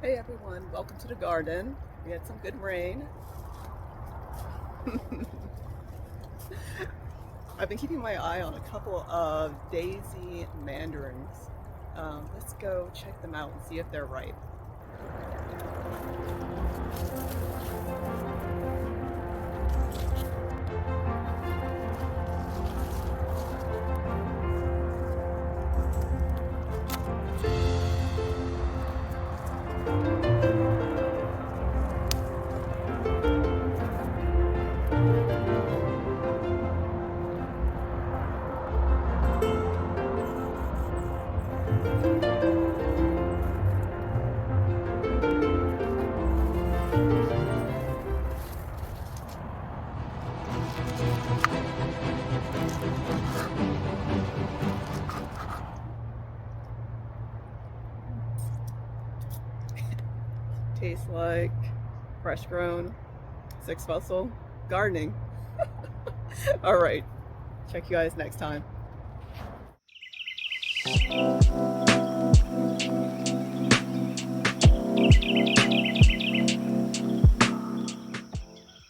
Hey everyone, welcome to the garden. We had some good rain. I've been keeping my eye on a couple of Daisy Mandarins. Let's go check them out and see if they're ripe. Tastes like fresh grown, six fossil gardening. All right, check you guys next time.